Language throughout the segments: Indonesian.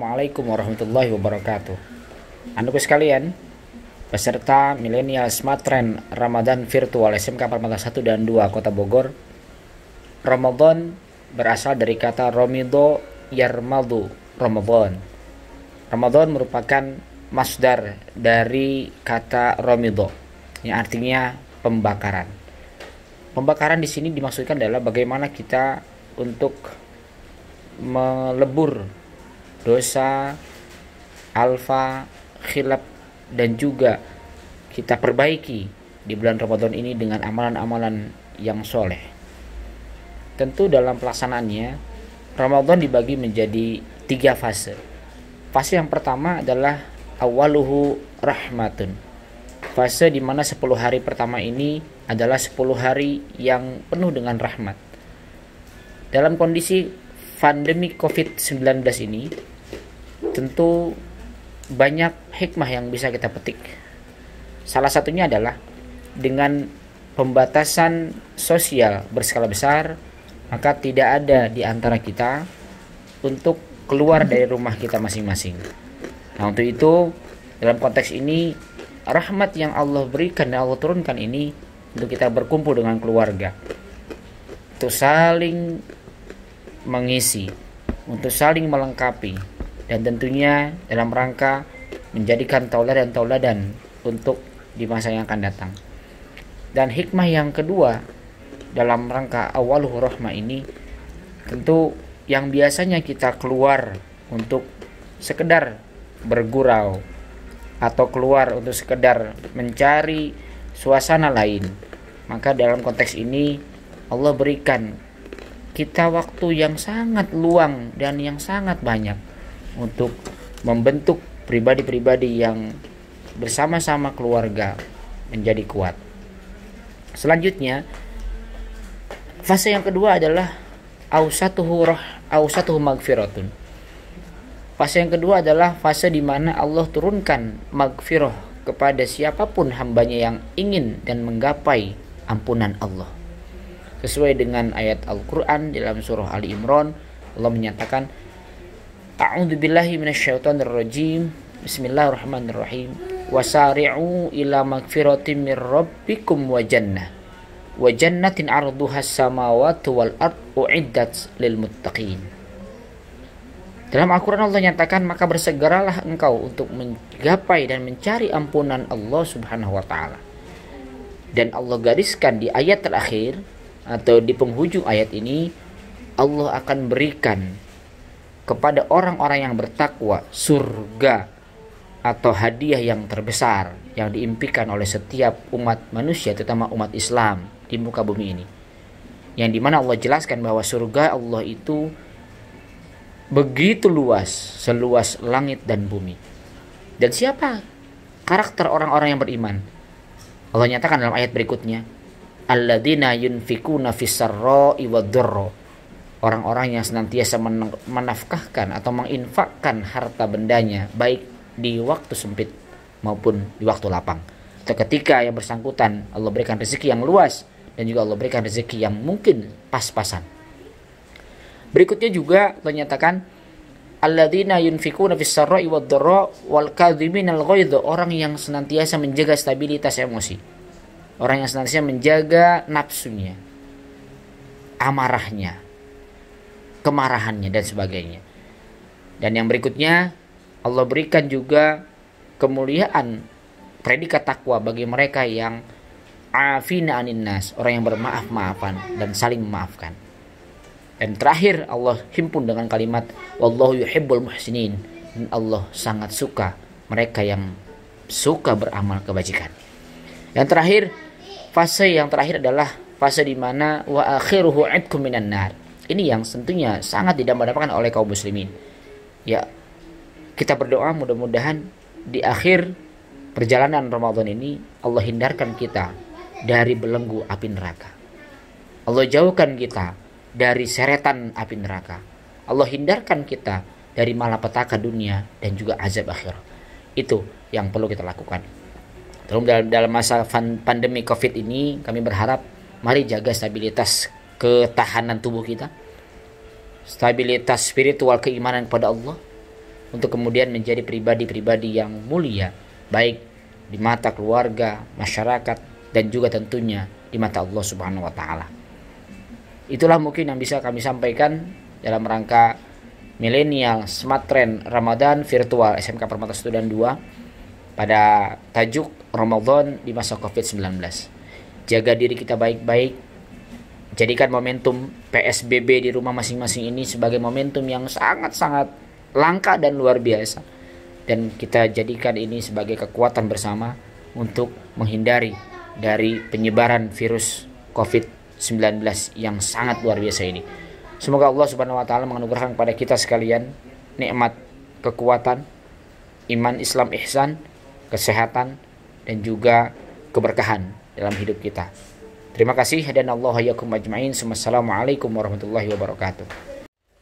Assalamualaikum warahmatullahi wabarakatuh. Anakku sekalian, peserta Millennial Smart Trend Ramadan Virtual SMK 41 dan 2 Kota Bogor. Ramadan berasal dari kata Romido Yarmadu, Ramadan. Ramadan merupakan masdar dari kata Romido, yang artinya pembakaran. Pembakaran di sini dimaksudkan adalah bagaimana kita untuk melebur dosa, alfa, khilaf, dan juga kita perbaiki di bulan Ramadan ini dengan amalan-amalan yang soleh. Tentu dalam pelaksanaannya Ramadan dibagi menjadi 3 fase. Fase yang pertama adalah awaluhu rahmatun. Fase di mana 10 hari pertama ini adalah 10 hari yang penuh dengan rahmat. Dalam kondisi pandemi COVID-19 ini, tentu banyak hikmah yang bisa kita petik. Salah satunya adalah dengan pembatasan sosial berskala besar, maka tidak ada di antara kita untuk keluar dari rumah kita masing-masing. Nah, untuk itu, dalam konteks ini, rahmat yang Allah berikan dan Allah turunkan ini untuk kita berkumpul dengan keluarga, untuk saling mengisi, untuk saling melengkapi, dan tentunya dalam rangka menjadikan tauladan untuk di masa yang akan datang. Dan hikmah yang kedua dalam rangka awaluhu rahmah ini, tentu yang biasanya kita keluar untuk sekedar bergurau atau keluar untuk sekedar mencari suasana lain, maka dalam konteks ini Allah berikan kita waktu yang sangat luang dan yang sangat banyak untuk membentuk pribadi-pribadi yang bersama-sama keluarga menjadi kuat. Selanjutnya, fase yang kedua adalah ausatuhu magfiratun. Fase yang kedua adalah fase di mana Allah turunkan magfirah kepada siapapun hambanya yang ingin dan menggapai ampunan Allah. Sesuai dengan ayat Al-Quran dalam surah Ali Imran, Allah menyatakan, A'udzubillahi minasyaitonirrajim, Bismillahirrahmanirrahim, wasari'u ila magfiratin mir rabbikum wa jannatin arduhas samawati wal ard uiddat lil muttaqin. Dalam Al-Quran Allah nyatakan, maka bersegeralah engkau untuk menggapai dan mencari ampunan Allah subhanahu wa ta'ala. Dan Allah gariskan di ayat terakhir atau di penghujung ayat ini, Allah akan berikan kepada orang-orang yang bertakwa surga atau hadiah yang terbesar yang diimpikan oleh setiap umat manusia, terutama umat Islam di muka bumi ini, yang dimana Allah jelaskan bahwa surga Allah itu begitu luas, seluas langit dan bumi. Dan siapa karakter orang-orang yang beriman? Allah nyatakan dalam ayat berikutnya, alladzina yunfikuna fis-sarra'i wad-dharra. Orang-orang yang senantiasa menafkahkan atau menginfakkan harta bendanya baik di waktu sempit maupun di waktu lapang. Atau ketika yang bersangkutan Allah berikan rezeki yang luas dan juga Allah berikan rezeki yang mungkin pas-pasan. Berikutnya juga Allah nyatakan, alladzina yunfikuna fis-sarra'i wad-dharra wal kadhiminal ghaidha. Orang yang senantiasa menjaga stabilitas emosi. Orang yang senantiasa menjaga nafsunya, amarahnya, kemarahannya, dan sebagainya. Dan yang berikutnya, Allah berikan juga kemuliaan predikat takwa bagi mereka yang afina anin nas, orang yang bermaaf-maafan dan saling memaafkan. Dan terakhir Allah himpun dengan kalimat wallahu yuhibbul muhsinin, dan Allah sangat suka mereka yang suka beramal kebajikan. Yang terakhir, fase yang terakhir adalah fase di mana wa akhiruhu idkum minan nar. Ini yang tentunya sangat didambakan oleh kaum muslimin. Ya, kita berdoa mudah-mudahan di akhir perjalanan Ramadan ini Allah hindarkan kita dari belenggu api neraka. Allah jauhkan kita dari seretan api neraka. Allah hindarkan kita dari malapetaka dunia dan juga azab akhir. Itu yang perlu kita lakukan. Dalam masa pandemi COVID ini, kami berharap mari jaga stabilitas ketahanan tubuh kita, stabilitas spiritual keimanan kepada Allah, untuk kemudian menjadi pribadi-pribadi yang mulia, baik di mata keluarga, masyarakat, dan juga tentunya di mata Allah Subhanahu wa taala. Itulah mungkin yang bisa kami sampaikan dalam rangka Millennial Smart Trend Ramadan Virtual SMK Permata Studan 2 pada tajuk Ramadan di masa Covid-19. Jaga diri kita baik-baik. Jadikan momentum PSBB di rumah masing-masing ini sebagai momentum yang sangat-sangat langka dan luar biasa. Dan kita jadikan ini sebagai kekuatan bersama untuk menghindari dari penyebaran virus Covid-19 yang sangat luar biasa ini. Semoga Allah Subhanahu wa taala menganugerahkan kepada kita sekalian nikmat kekuatan, iman, Islam, ihsan, kesehatan, dan juga keberkahan dalam hidup kita. Terima kasih dan Allah hayyakum ajma'in. Assalamualaikum warahmatullahi wabarakatuh.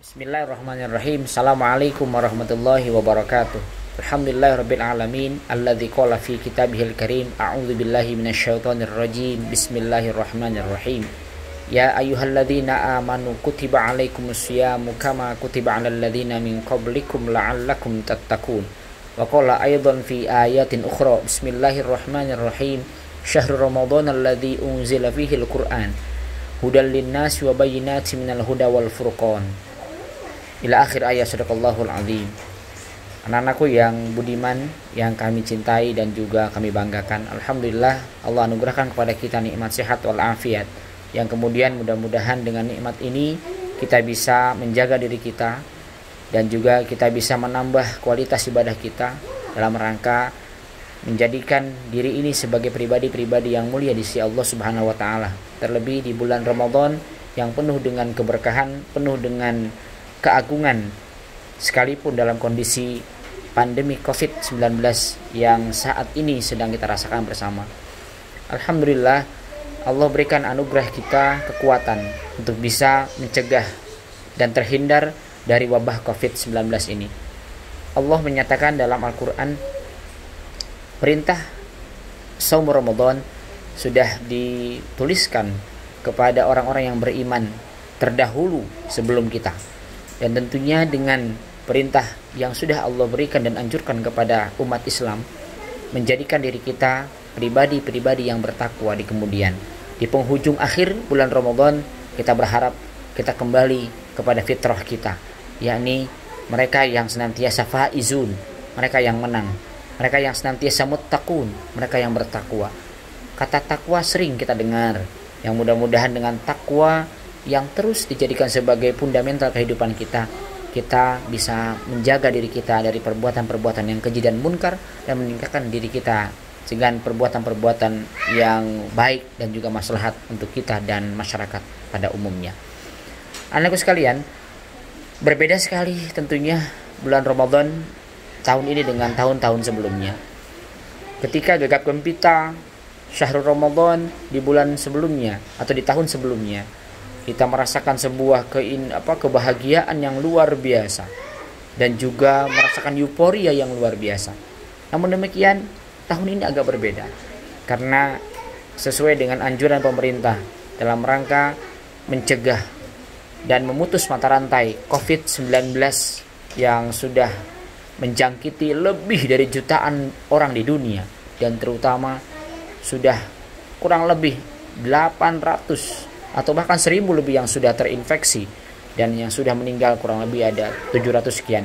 Bismillahirrahmanirrahim. Assalamualaikum warahmatullahi wabarakatuh. Alhamdulillahirabbil alamin alladzi qala fi kitabihil karim a'udzu billahi minasyaitonir rajim. Bismillahirrahmanirrahim. Ya ayyuhalladzina amanu kutiba alaikumus syiyamu kama kutiba alal ladzina min qablikum la'allakum tattaqun. Wa qala aidan fi ayatin ukhra. Bismillahirrahmanirrahim. Syahrul Ramadan alladzi unzila fihi al-Qur'an hudal linnasi wa bayyinatin minal huda wal furqan. Ila akhir ayat. Shadaqallahul azim. Anak-anakku yang budiman, yang kami cintai dan juga kami banggakan, alhamdulillah Allah anugerahkan kepada kita nikmat sehat wal afiat, yang kemudian mudah-mudahan dengan nikmat ini kita bisa menjaga diri kita dan juga kita bisa menambah kualitas ibadah kita dalam rangka menjadikan diri ini sebagai pribadi-pribadi yang mulia di sisi Allah Subhanahu wa taala. Terlebih di bulan Ramadan yang penuh dengan keberkahan, penuh dengan keagungan, sekalipun dalam kondisi pandemi Covid-19 yang saat ini sedang kita rasakan bersama. Alhamdulillah Allah berikan anugerah kita kekuatan untuk bisa mencegah dan terhindar dari wabah Covid-19 ini. Allah menyatakan dalam Al-Quran, perintah saum Ramadan sudah dituliskan kepada orang-orang yang beriman terdahulu sebelum kita. Dan tentunya dengan perintah yang sudah Allah berikan dan anjurkan kepada umat Islam, menjadikan diri kita pribadi-pribadi yang bertakwa di kemudian. Di penghujung akhir bulan Ramadan, kita berharap kita kembali kepada fitrah kita, yakni mereka yang senantiasa faizun, mereka yang menang, mereka yang senantiasa muttaqun, mereka yang bertakwa. Kata takwa sering kita dengar, yang mudah-mudahan dengan takwa yang terus dijadikan sebagai fundamental kehidupan kita, kita bisa menjaga diri kita dari perbuatan-perbuatan yang keji dan munkar dan meningkatkan diri kita dengan perbuatan-perbuatan yang baik dan juga maslahat untuk kita dan masyarakat pada umumnya. Anakku sekalian, berbeda sekali tentunya bulan Ramadan tahun ini dengan tahun-tahun sebelumnya. Ketika gegap gempita Syahrul Ramadan di bulan sebelumnya atau di tahun sebelumnya, kita merasakan sebuah kebahagiaan yang luar biasa dan juga merasakan euforia yang luar biasa. Namun demikian, tahun ini agak berbeda karena sesuai dengan anjuran pemerintah dalam rangka mencegah dan memutus mata rantai Covid-19 yang sudah menjangkiti lebih dari jutaan orang di dunia, dan terutama sudah kurang lebih 800 atau bahkan 1000 lebih yang sudah terinfeksi dan yang sudah meninggal kurang lebih ada 700 sekian.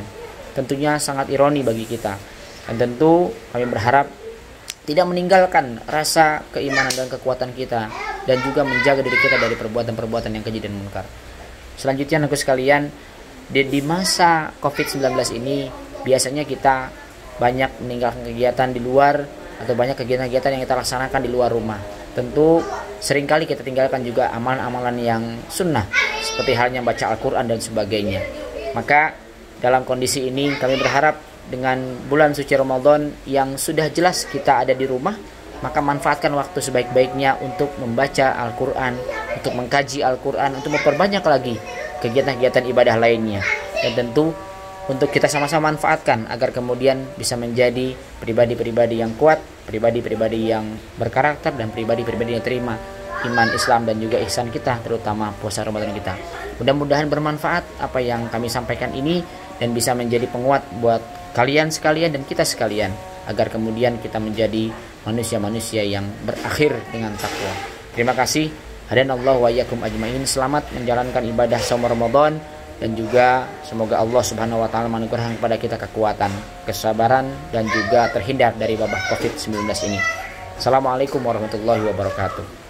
Tentunya sangat ironi bagi kita, dan tentu kami berharap tidak meninggalkan rasa keimanan dan kekuatan kita dan juga menjaga diri kita dari perbuatan-perbuatan yang keji dan munkar. Selanjutnya, aku sekalian, di masa Covid-19 ini biasanya kita banyak meninggalkan kegiatan di luar atau banyak kegiatan-kegiatan yang kita laksanakan di luar rumah. Tentu seringkali kita tinggalkan juga amalan-amalan yang sunnah seperti halnya baca Al-Quran dan sebagainya. Maka dalam kondisi ini kami berharap dengan bulan suci Ramadan yang sudah jelas kita ada di rumah, maka manfaatkan waktu sebaik-baiknya untuk membaca Al-Quran, untuk mengkaji Al-Quran, untuk memperbanyak lagi kegiatan-kegiatan ibadah lainnya. Dan tentu untuk kita sama-sama manfaatkan agar kemudian bisa menjadi pribadi-pribadi yang kuat, pribadi-pribadi yang berkarakter, dan pribadi-pribadi yang terima iman, Islam, dan juga ihsan kita, terutama puasa Ramadan kita. Mudah-mudahan bermanfaat apa yang kami sampaikan ini dan bisa menjadi penguat buat kalian sekalian dan kita sekalian, agar kemudian kita menjadi manusia-manusia yang berakhir dengan takwa. Terima kasih. Hadanallahu wa iyyakum ajmain. Selamat menjalankan ibadah saum Ramadan, dan juga semoga Allah Subhanahu wa taala menganugerahkan kepada kita kekuatan, kesabaran, dan juga terhindar dari wabah Covid-19 ini. Assalamualaikum warahmatullahi wabarakatuh.